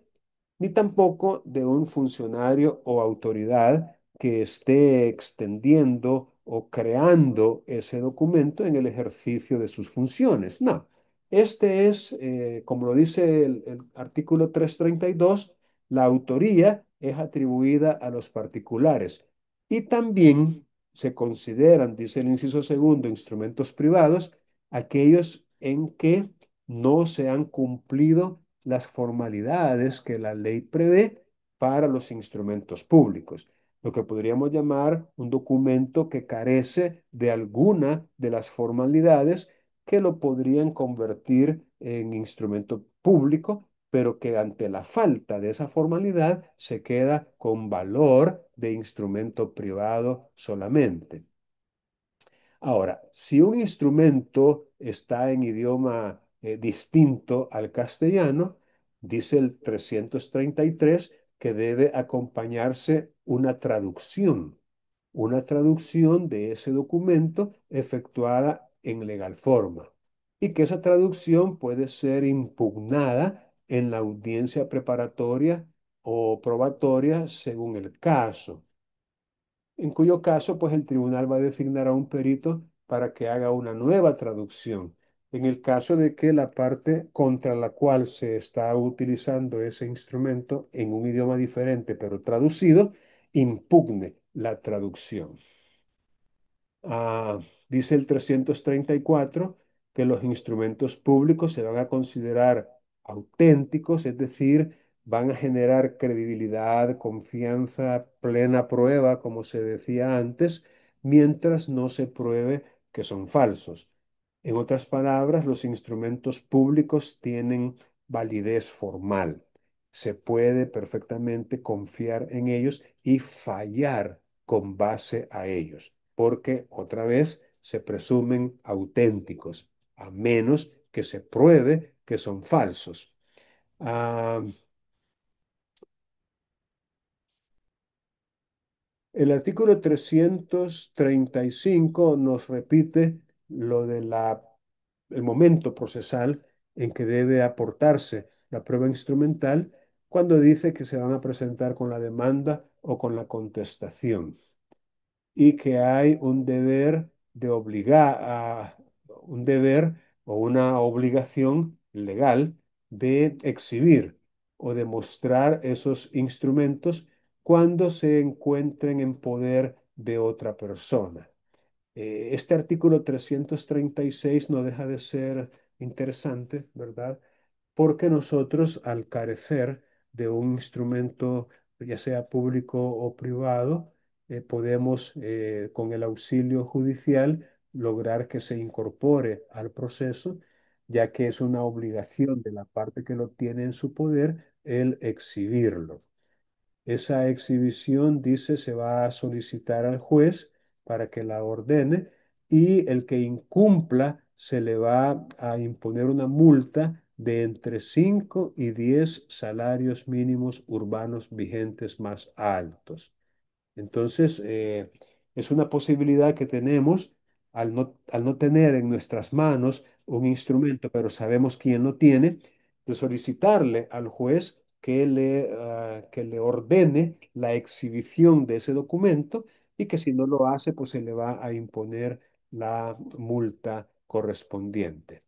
ni tampoco de un funcionario o autoridad que esté extendiendo o creando ese documento en el ejercicio de sus funciones. No, este es, como lo dice el artículo 332, la autoría es atribuida a los particulares y también se consideran, dice el inciso segundo, instrumentos privados aquellos en que no se han cumplido las formalidades que la ley prevé para los instrumentos públicos, lo que podríamos llamar un documento que carece de alguna de las formalidades que lo podrían convertir en instrumento público, pero que ante la falta de esa formalidad se queda con valor de instrumento privado solamente. Ahora, si un instrumento está en idioma distinto al castellano, dice el 333 que debe acompañarse una traducción de ese documento efectuada en legal forma, y que esa traducción puede ser impugnada en la audiencia preparatoria o probatoria según el caso, en cuyo caso, pues el tribunal va a designar a un perito para que haga una nueva traducción. En el caso de que la parte contra la cual se está utilizando ese instrumento en un idioma diferente, pero traducido, impugne la traducción. Ah, dice el 334 que los instrumentos públicos se van a considerar auténticos, es decir, van a generar credibilidad, confianza, plena prueba, como se decía antes, mientras no se pruebe que son falsos. En otras palabras, los instrumentos públicos tienen validez formal. Se puede perfectamente confiar en ellos y fallar con base a ellos, porque otra vez se presumen auténticos, a menos que se pruebe que son falsos. Ah, el artículo 335 nos repite lo de el momento procesal en que debe aportarse la prueba instrumental cuando dice que se van a presentar con la demanda o con la contestación, y que hay un deber de un deber o una obligación legal de exhibir o demostrar esos instrumentos cuando se encuentren en poder de otra persona. Este artículo 336 no deja de ser interesante, ¿verdad? porque nosotros, al carecer de un instrumento, ya sea público o privado, podemos, con el auxilio judicial, lograr que se incorpore al proceso, ya que es una obligación de la parte que lo tiene en su poder el exhibirlo. Esa exhibición, dice, se va a solicitar al juez para que la ordene, y el que incumpla se le va a imponer una multa de entre 5 y 10 salarios mínimos urbanos vigentes más altos. Entonces, es una posibilidad que tenemos al no tener en nuestras manos un instrumento, pero sabemos quién lo tiene, de solicitarle al juez que le ordene la exhibición de ese documento, y que si no lo hace, pues se le va a imponer la multa correspondiente.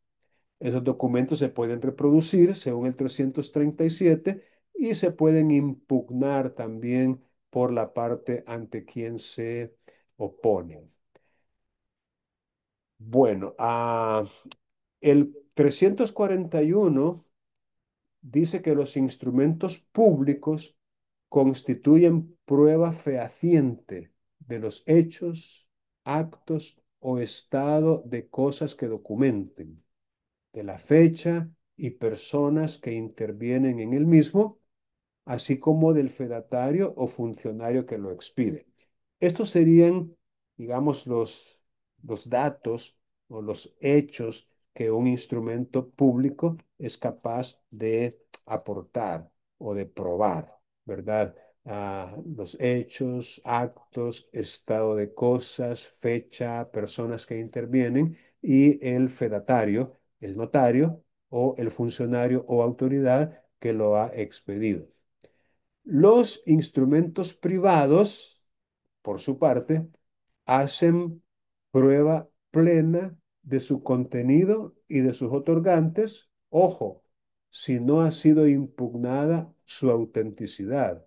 Esos documentos se pueden reproducir según el 337 y se pueden impugnar también por la parte ante quien se opone. Bueno, el 341 dice que los instrumentos públicos constituyen prueba fehaciente de los hechos, actos o estado de cosas que documenten, de la fecha y personas que intervienen en el mismo, así como del fedatario o funcionario que lo expide. Estos serían, digamos, los datos o los hechos que un instrumento público es capaz de aportar o de probar, ¿verdad? Los hechos, actos, estado de cosas, fecha, personas que intervienen, y el fedatario, el notario o el funcionario o autoridad que lo ha expedido. Los instrumentos privados, por su parte, hacen prueba plena de su contenido y de sus otorgantes, ojo, si no ha sido impugnada su autenticidad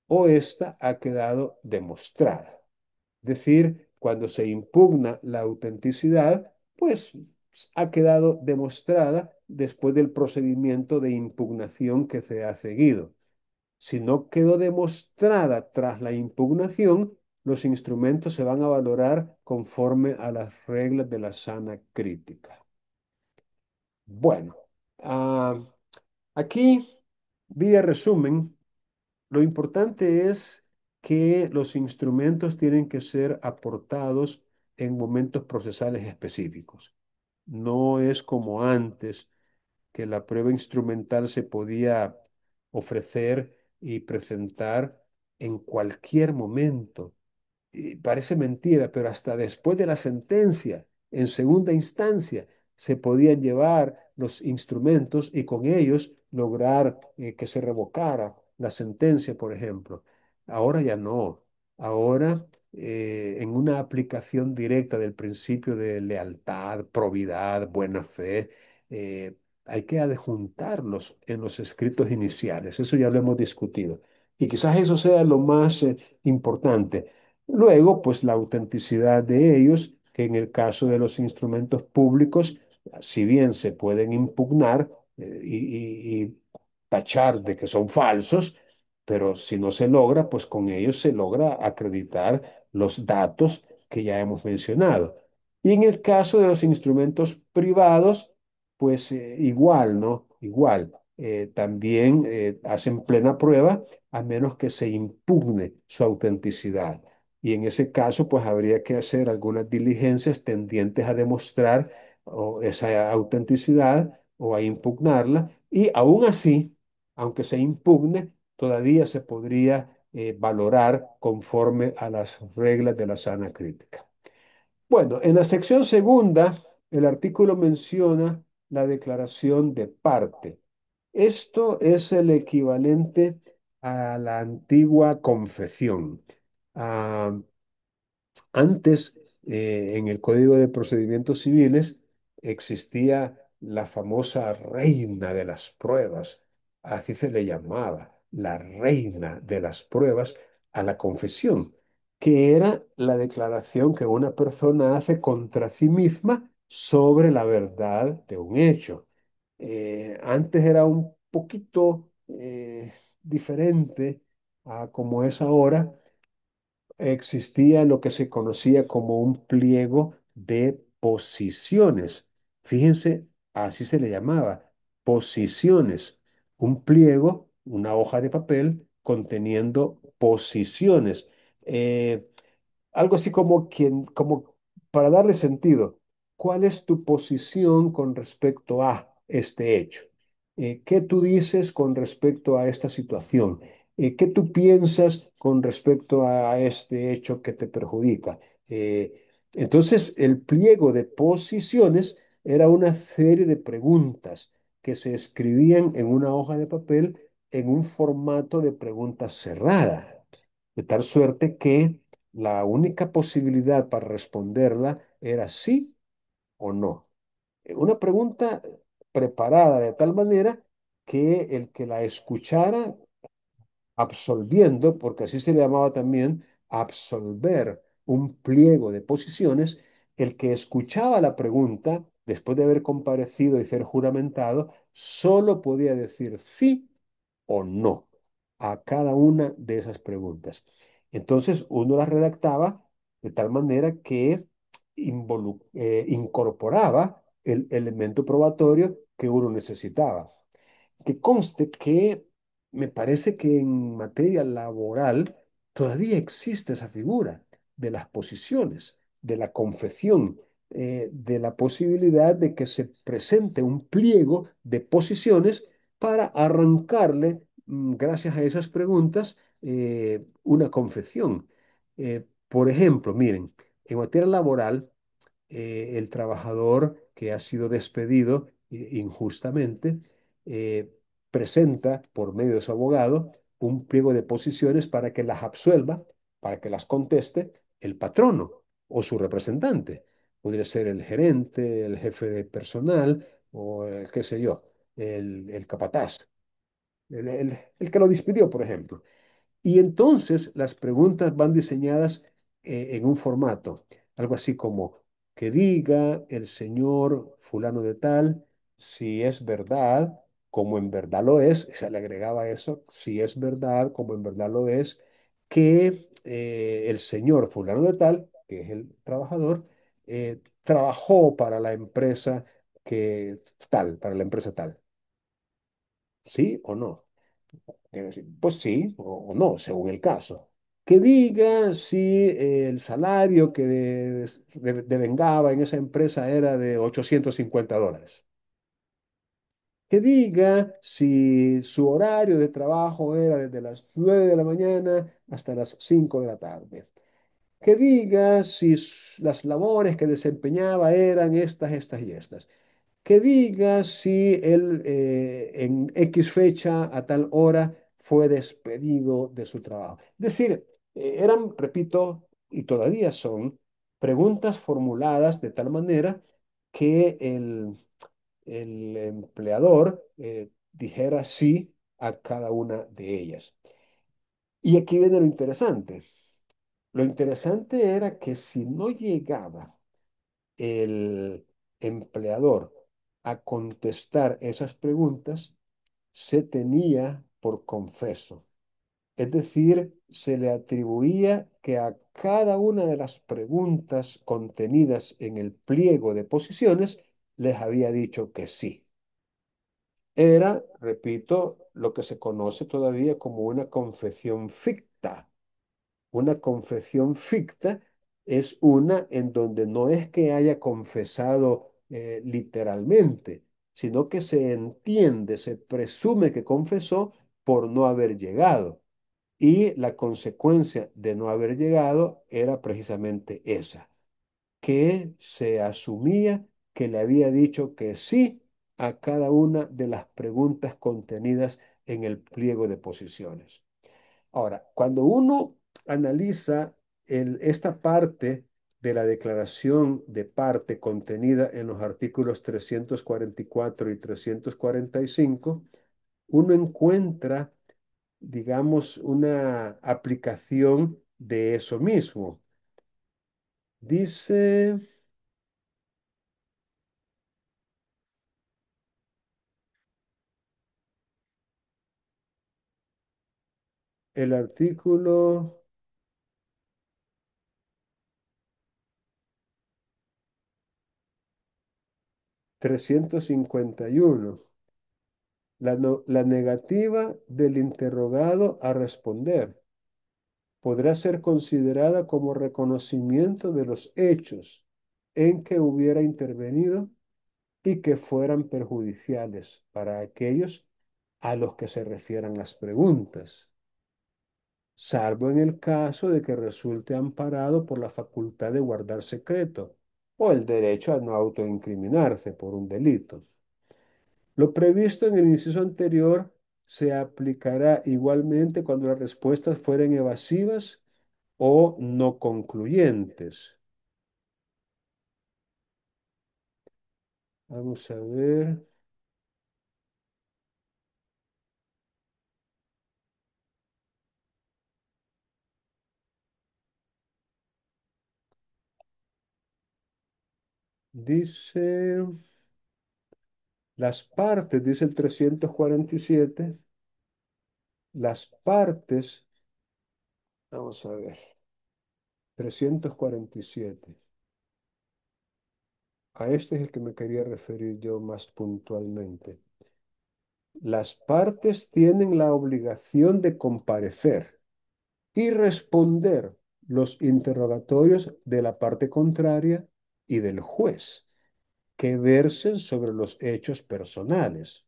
o ésta ha quedado demostrada. Es decir, cuando se impugna la autenticidad, pues ha quedado demostrada después del procedimiento de impugnación que se ha seguido. Si no quedó demostrada tras la impugnación, los instrumentos se van a valorar conforme a las reglas de la sana crítica. Bueno, ah, aquí, vía resumen, lo importante es que los instrumentos tienen que ser aportados en momentos procesales específicos. No es como antes, que la prueba instrumental se podía ofrecer y presentar en cualquier momento. Y parece mentira, pero hasta después de la sentencia, en segunda instancia, se podían llevar los instrumentos y con ellos lograr que se revocara la sentencia, por ejemplo. Ahora ya no. Ahora, en una aplicación directa del principio de lealtad, probidad, buena fe, eh, hay que adjuntarlos en los escritos iniciales. Eso ya lo hemos discutido. Y quizás eso sea lo más importante. Luego, pues la autenticidad de ellos, que en el caso de los instrumentos públicos, si bien se pueden impugnar y tachar de que son falsos, pero si no se logra, pues con ellos se logra acreditar los datos que ya hemos mencionado. Y en el caso de los instrumentos privados, pues igual, ¿no? Igual. También hacen plena prueba a menos que se impugne su autenticidad. Y en ese caso, pues habría que hacer algunas diligencias tendientes a demostrar esa autenticidad o a impugnarla. Y aún así, aunque se impugne, todavía se podría valorar conforme a las reglas de la sana crítica. Bueno, en la sección segunda, el artículo menciona la declaración de parte. Esto es el equivalente a la antigua confesión. Ah, Antes, en el Código de Procedimientos Civiles, existía la famosa reina de las pruebas, así se le llamaba, la reina de las pruebas a la confesión, que era la declaración que una persona hace contra sí misma sobre la verdad de un hecho. Antes era un poquito diferente a como es ahora. Existía lo que se conocía como un pliego de posiciones. Fíjense, así se le llamaba, posiciones. Un pliego, una hoja de papel conteniendo posiciones. Eh, Algo así como como para darle sentido, ¿cuál es tu posición con respecto a este hecho? ¿Qué tú dices con respecto a esta situación? ¿Qué tú piensas con respecto a este hecho que te perjudica? Entonces, el pliego de posiciones era una serie de preguntas que se escribían en una hoja de papel en un formato de preguntas cerrada, de tal suerte que la única posibilidad para responderla era sí o no. Una pregunta preparada de tal manera que el que la escuchara absolviendo, porque así se le llamaba también absolver un pliego de posiciones, el que escuchaba la pregunta, después de haber comparecido y ser juramentado, solo podía decir sí o no a cada una de esas preguntas. Entonces uno las redactaba de tal manera que incorporaba el elemento probatorio que uno necesitaba. Que conste que me parece que en materia laboral todavía existe esa figura de las posiciones, de la confesión, de la posibilidad de que se presente un pliego de posiciones para arrancarle, gracias a esas preguntas, una confesión. Por ejemplo, miren, en materia laboral, el trabajador que ha sido despedido injustamente eh, presenta por medio de su abogado un pliego de posiciones para que las absuelva, para que las conteste el patrono o su representante. Podría ser el gerente, el jefe de personal o qué sé yo, el capataz, el que lo despidió, por ejemplo. Y entonces las preguntas van diseñadas en un formato, algo así como que diga el señor fulano de tal si es verdad, como en verdad lo es, se le agregaba eso, si es verdad, como en verdad lo es, que el señor fulano de tal, que es el trabajador, trabajó para la empresa que tal, para la empresa tal, ¿sí o no? Pues sí o no, según el caso. Que diga si el salario que devengaba en esa empresa era de $850. Que diga si su horario de trabajo era desde las 9 de la mañana hasta las 5 de la tarde. Que diga si las labores que desempeñaba eran estas, estas y estas. Que diga si él en X fecha a tal hora fue despedido de su trabajo. Es decir, eran, repito, y todavía son preguntas formuladas de tal manera que el empleador dijera sí a cada una de ellas. Y aquí viene lo interesante. Lo interesante era que si no llegaba el empleador a contestar esas preguntas, se tenía por confeso. Es decir, se le atribuía que a cada una de las preguntas contenidas en el pliego de posiciones les había dicho que sí. Era, repito, lo que se conoce todavía como una confesión ficta. Una confesión ficta es una en donde no es que haya confesado literalmente, sino que se entiende, se presume que confesó por no haber llegado. Y la consecuencia de no haber llegado era precisamente esa, que se asumía que le había dicho que sí a cada una de las preguntas contenidas en el pliego de posiciones. Ahora, cuando uno analiza esta parte de la declaración de parte contenida en los artículos 344 y 345, uno encuentra, digamos, una aplicación de eso mismo. Dice, el artículo 351, la negativa del interrogado a responder podrá ser considerada como reconocimiento de los hechos en que hubiera intervenido y que fueran perjudiciales para aquellos a los que se refieran las preguntas, salvo en el caso de que resulte amparado por la facultad de guardar secreto o el derecho a no autoincriminarse por un delito. Lo previsto en el inciso anterior se aplicará igualmente cuando las respuestas fueren evasivas o no concluyentes. Vamos a ver. Dice, las partes, dice el 347, las partes, vamos a ver, 347. A este es el que me quería referir yo más puntualmente. Las partes tienen la obligación de comparecer y responder los interrogatorios de la parte contraria y del juez, que versen sobre los hechos personales.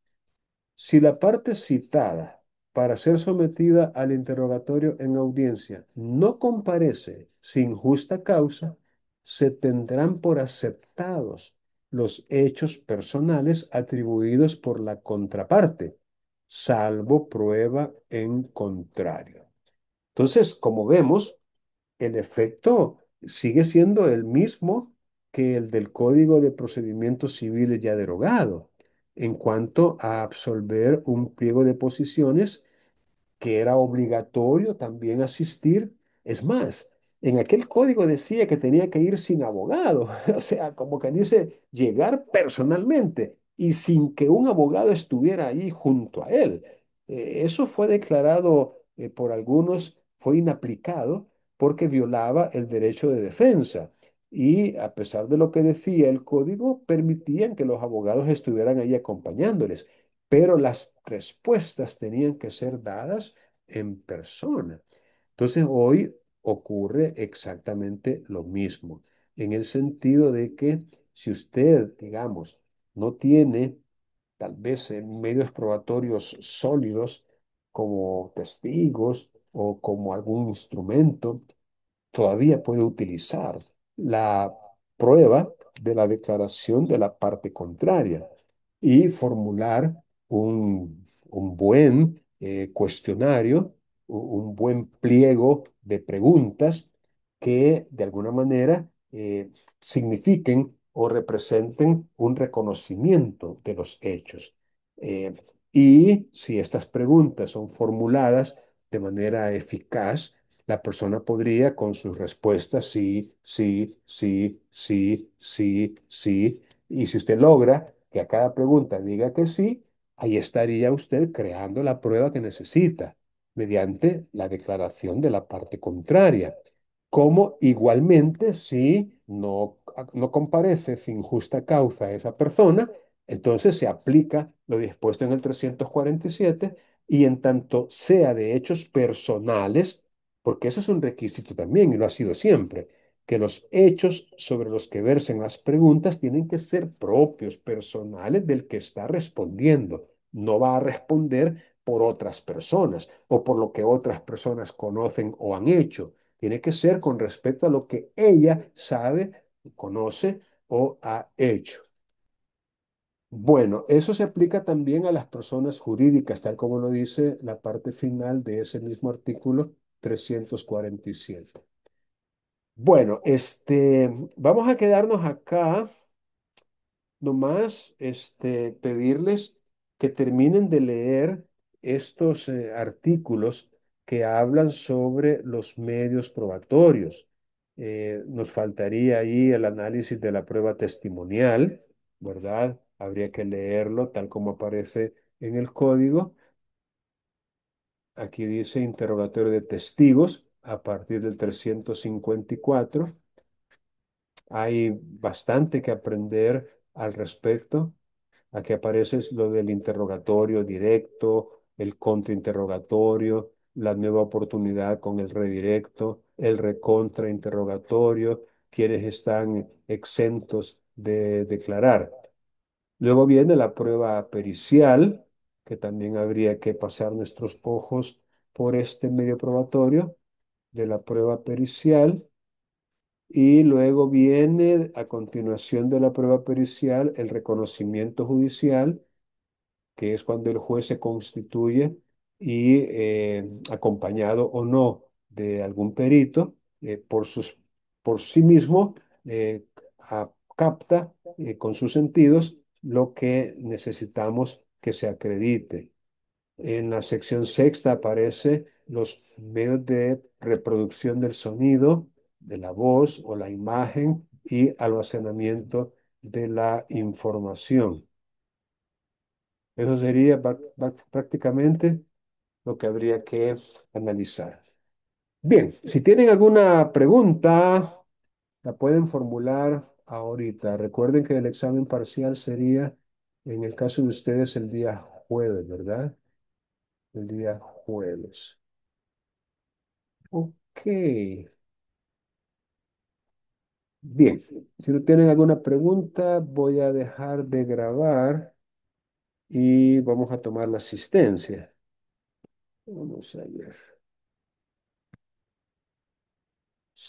Si la parte citada para ser sometida al interrogatorio en audiencia no comparece sin justa causa, se tendrán por aceptados los hechos personales atribuidos por la contraparte, salvo prueba en contrario. Entonces, como vemos, el efecto sigue siendo el mismo que el del Código de Procedimientos Civiles ya derogado, en cuanto a absolver un pliego de posiciones que era obligatorio también asistir. Es más, en aquel código decía que tenía que ir sin abogado, o sea, como que dice, llegar personalmente y sin que un abogado estuviera ahí junto a él. Eso fue declarado por algunos, fue inaplicado porque violaba el derecho de defensa. Y a pesar de lo que decía el código, permitían que los abogados estuvieran ahí acompañándoles, pero las respuestas tenían que ser dadas en persona. Entonces, hoy ocurre exactamente lo mismo, en el sentido de que si usted, digamos, no tiene tal vez medios probatorios sólidos como testigos o como algún instrumento, todavía puede utilizar la prueba de la declaración de la parte contraria y formular un buen cuestionario, un buen pliego de preguntas que de alguna manera signifiquen o representen un reconocimiento de los hechos. Eh, y si estas preguntas son formuladas de manera eficaz, la persona podría con sus respuestas sí, sí, sí, sí, sí, sí. Y si usted logra que a cada pregunta diga que sí, ahí estaría usted creando la prueba que necesita mediante la declaración de la parte contraria. Como igualmente si no comparece sin justa causa a esa persona, entonces se aplica lo dispuesto en el 347 y en tanto sea de hechos personales, porque eso es un requisito también y lo ha sido siempre, que los hechos sobre los que versen las preguntas tienen que ser propios, personales del que está respondiendo. No va a responder por otras personas o por lo que otras personas conocen o han hecho. Tiene que ser con respecto a lo que ella sabe, conoce o ha hecho. Bueno, eso se aplica también a las personas jurídicas, tal como lo dice la parte final de ese mismo artículo 347. Bueno, vamos a quedarnos acá, nomás, pedirles que terminen de leer estos artículos que hablan sobre los medios probatorios. Nos faltaría ahí el análisis de la prueba testimonial, ¿verdad? Habría que leerlo tal como aparece en el código. Aquí dice interrogatorio de testigos a partir del 354. Hay bastante que aprender al respecto. Aquí aparece lo del interrogatorio directo, el contrainterrogatorio, la nueva oportunidad con el redirecto, el recontrainterrogatorio, quienes están exentos de declarar. Luego viene la prueba pericial, que también habría que pasar nuestros ojos por este medio probatorio de la prueba pericial. Y luego viene a continuación de la prueba pericial el reconocimiento judicial, que es cuando el juez se constituye y acompañado o no de algún perito, por sí mismo capta con sus sentidos lo que necesitamos que se acredite. En la sección sexta aparece los medios de reproducción del sonido, de la voz o la imagen y almacenamiento de la información. Eso sería prácticamente lo que habría que analizar. Bien, si tienen alguna pregunta, la pueden formular ahorita. Recuerden que el examen parcial sería, en el caso de ustedes, el día jueves, ¿verdad? El día jueves. Ok, bien. Si no tienen alguna pregunta, voy a dejar de grabar y vamos a tomar la asistencia. Vamos a ver.